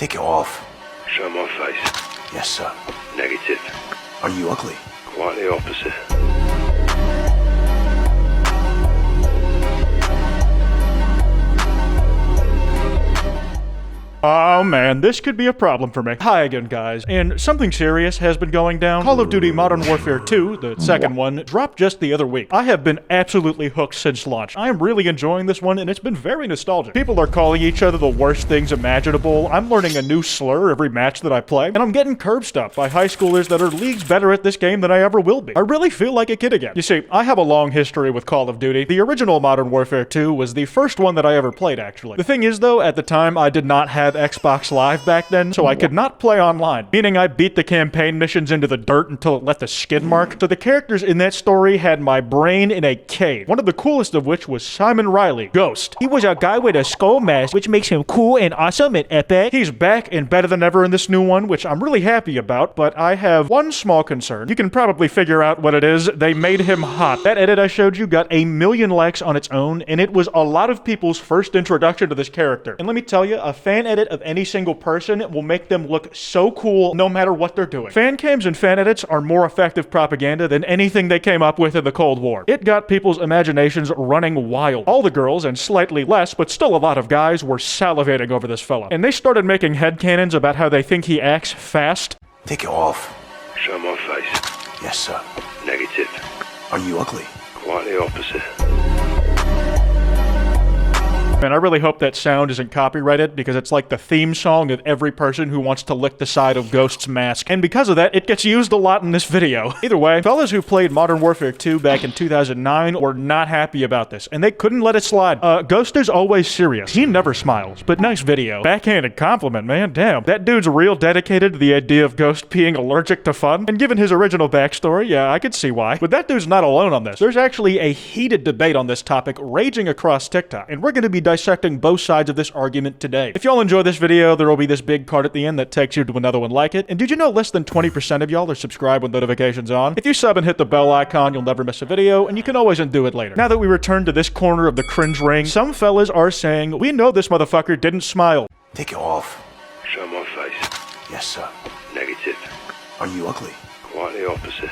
Take it off. Show my face. Yes, sir. Negative. Are you ugly? Quite the opposite. Oh man, this could be a problem for me. Hi again, guys. And something serious has been going down. Call of Duty Modern Warfare 2, the second one, dropped just the other week. I have been absolutely hooked since launch. I am really enjoying this one, and it's been very nostalgic. People are calling each other the worst things imaginable. I'm learning a new slur every match that I play, and I'm getting curb stomped by high schoolers that are leagues better at this game than I ever will be. I really feel like a kid again. You see, I have a long history with Call of Duty. The original Modern Warfare 2 was the first one that I ever played, actually. The thing is, though, at the time, I did not have Xbox Live back then, so I could not play online, meaning I beat the campaign missions into the dirt until it left a skid mark. So the characters in that story had my brain in a cave, one of the coolest of which was Simon Riley, Ghost. He was a guy with a skull mask, which makes him cool and awesome and epic. He's back and better than ever in this new one, which I'm really happy about, but I have one small concern. You can probably figure out what it is. They made him hot. That edit I showed you got 1 million likes on its own, and it was a lot of people's first introduction to this character. And let me tell you, a fan edit of any single person will make them look so cool no matter what they're doing. Fan cams and fan edits are more effective propaganda than anything they came up with in the Cold War. It got people's imaginations running wild. All the girls, and slightly less, but still a lot of guys, were salivating over this fella. And they started making headcanons about how they think he acts fast. Take it off. Show my face. Yes, sir. Negative. Are you ugly? Quite the opposite. And I really hope that sound isn't copyrighted, because it's like the theme song of every person who wants to lick the side of Ghost's mask. And because of that, it gets used a lot in this video. Either way, fellas who played Modern Warfare 2 back in 2009 were not happy about this, and they couldn't let it slide. Ghost is always serious. He never smiles, but nice video. Backhanded compliment, man, damn. That dude's real dedicated to the idea of Ghost being allergic to fun, and given his original backstory, yeah, I could see why. But that dude's not alone on this. There's actually a heated debate on this topic raging across TikTok, and we're gonna be dissecting both sides of this argument today. If y'all enjoy this video, there will be this big card at the end that takes you to another one like it. And did you know less than 20% of y'all are subscribed with notifications on? If you sub and hit the bell icon, you'll never miss a video, and you can always undo it later. Now that we return to this corner of the cringe ring, some fellas are saying, we know this motherfucker didn't smile. Take it off. Show my face. Yes, sir. Negative. Are you ugly? Quite the opposite.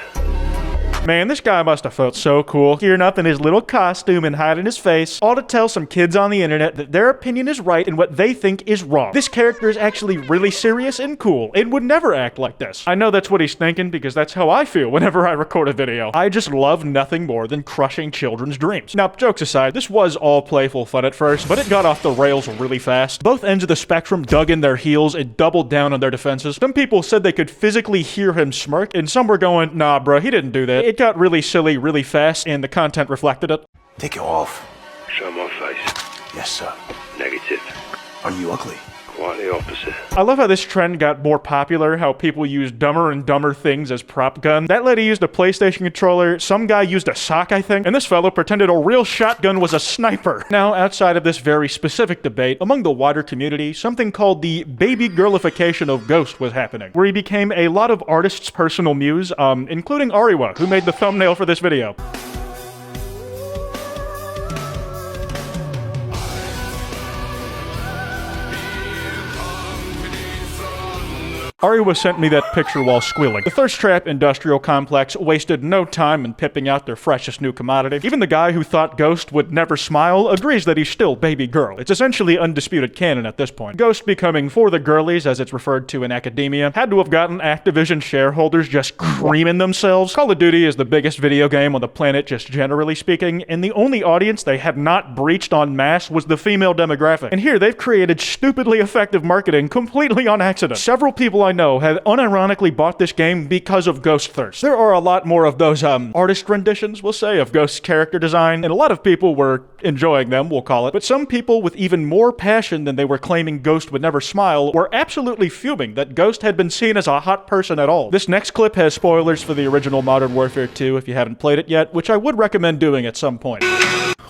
Man, this guy must have felt so cool, gearing up in his little costume and hiding his face, all to tell some kids on the internet that their opinion is right and what they think is wrong. This character is actually really serious and cool, and would never act like this. I know that's what he's thinking, because that's how I feel whenever I record a video. I just love nothing more than crushing children's dreams. Now, jokes aside, this was all playful fun at first, but it got off the rails really fast. Both ends of the spectrum dug in their heels and doubled down on their defenses. Some people said they could physically hear him smirk, and some were going, nah bro, he didn't do that. It got really silly really fast, and the content reflected it. Take it off. Show my face. Yes, sir. Negative. Are you ugly? Quite the opposite. I love how this trend got more popular, how people use dumber and dumber things as prop gun. That lady used a PlayStation controller, some guy used a sock, I think, and this fellow pretended a real shotgun was a sniper. Now, outside of this very specific debate, among the wider community, something called the baby girlification of Ghost was happening, where he became a lot of artists' personal muse, including Ariwa, who made the thumbnail for this video. Ariwa sent me that picture while squealing. The Thirst Trap industrial complex wasted no time in pimping out their freshest new commodity. Even the guy who thought Ghost would never smile agrees that he's still baby girl. It's essentially undisputed canon at this point. Ghost becoming for the girlies, as it's referred to in academia, had to have gotten Activision shareholders just creaming themselves. Call of Duty is the biggest video game on the planet, just generally speaking, and the only audience they had not breached en masse was the female demographic. And here they've created stupidly effective marketing completely on accident. Several people I know have unironically bought this game because of Ghost Thirst. There are a lot more of those artist renditions, we'll say, of Ghost's character design, and a lot of people were enjoying them, we'll call it. But some people with even more passion than they were claiming Ghost would never smile were absolutely fuming that Ghost had been seen as a hot person at all. This next clip has spoilers for the original Modern Warfare 2 if you haven't played it yet, which I would recommend doing at some point.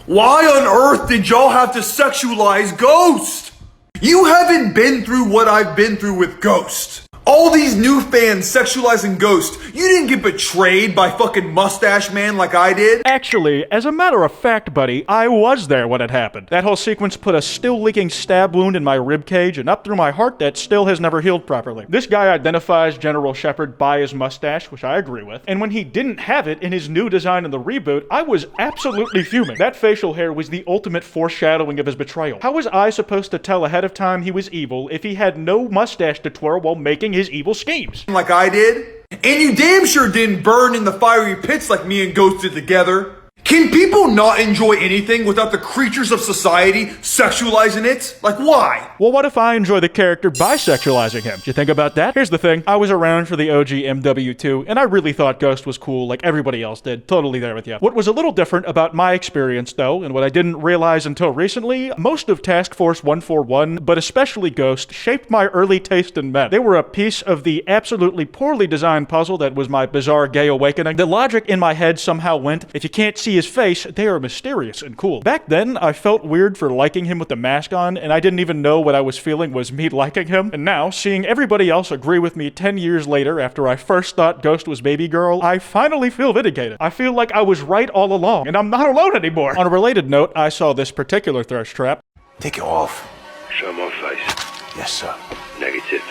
Why on earth did y'all have to sexualize Ghost? You haven't been through what I've been through with Ghost. All these new fans sexualizing Ghost. You didn't get betrayed by fucking Mustache Man like I did. Actually, as a matter of fact, buddy, I was there when it happened. That whole sequence put a still leaking stab wound in my ribcage and up through my heart that still has never healed properly. This guy identifies General Shepard by his mustache, which I agree with, and when he didn't have it in his new design in the reboot, I was absolutely fuming. That facial hair was the ultimate foreshadowing of his betrayal. How was I supposed to tell ahead of time he was evil if he had no mustache to twirl while making his evil schemes? Like I did. And you damn sure didn't burn in the fiery pits like me and Ghost did together. Can people not enjoy anything without the creatures of society sexualizing it? Like, why? Well, what if I enjoy the character bisexualizing him? Did you think about that? Here's the thing. I was around for the OG MW2, and I really thought Ghost was cool like everybody else did. Totally there with you. What was a little different about my experience, though, and what I didn't realize until recently, most of Task Force 141, but especially Ghost, shaped my early taste in men. They were a piece of the absolutely poorly designed puzzle that was my bizarre gay awakening. The logic in my head somehow went, if you can't see his face, they are mysterious and cool. Back then, I felt weird for liking him with the mask on, and I didn't even know what I was feeling was me liking him. And now, seeing everybody else agree with me 10 years later after I first thought Ghost was baby girl, I finally feel vindicated. I feel like I was right all along, and I'm not alone anymore. On a related note, I saw this particular thirst trap. Take it off. Show my face. Yes, sir. Negative.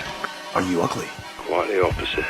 Are you ugly? Quite the opposite.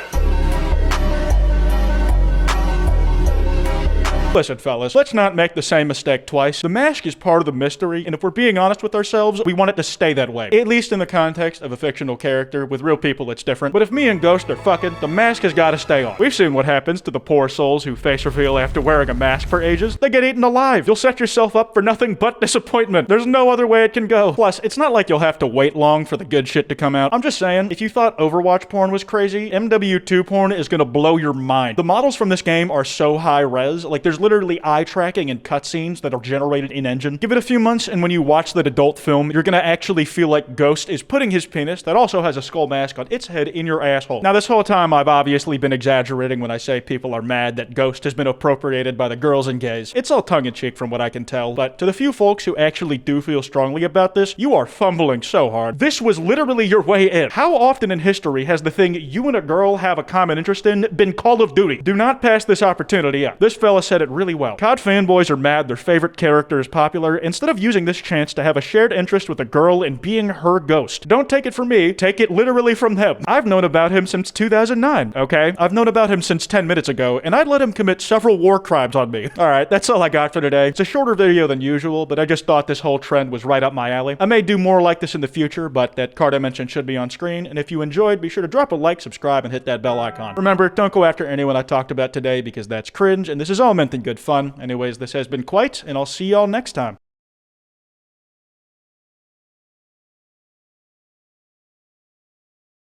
Listen, fellas, let's not make the same mistake twice. The mask is part of the mystery, and if we're being honest with ourselves, we want it to stay that way. At least in the context of a fictional character. With real people, it's different. But if me and Ghost are fucking, the mask has gotta stay on. We've seen what happens to the poor souls who face reveal after wearing a mask for ages. They get eaten alive. You'll set yourself up for nothing but disappointment. There's no other way it can go. Plus, it's not like you'll have to wait long for the good shit to come out. I'm just saying, if you thought Overwatch porn was crazy, MW2 porn is gonna blow your mind. The models from this game are so high res, like there's literally eye tracking and cutscenes that are generated in-engine. Give it a few months, and when you watch that adult film, you're gonna actually feel like Ghost is putting his penis, that also has a skull mask on its head, in your asshole. Now, this whole time, I've obviously been exaggerating when I say people are mad that Ghost has been appropriated by the girls and gays. It's all tongue-in-cheek from what I can tell, but to the few folks who actually do feel strongly about this, you are fumbling so hard. This was literally your way in. How often in history has the thing you and a girl have a common interest in been Call of Duty? Do not pass this opportunity up. This fella said it really well. COD fanboys are mad their favorite character is popular instead of using this chance to have a shared interest with a girl in being her Ghost. Don't take it from me, take it literally from them. I've known about him since 2009, okay? I've known about him since 10 minutes ago, and I'd let him commit several war crimes on me. Alright, that's all I got for today. It's a shorter video than usual, but I just thought this whole trend was right up my alley. I may do more like this in the future, but that card I mentioned should be on screen, and if you enjoyed, be sure to drop a like, subscribe, and hit that bell icon. Remember, don't go after anyone I talked about today because that's cringe, and this is all meant in good fun. Anyways, this has been Kwite, and I'll see y'all next time.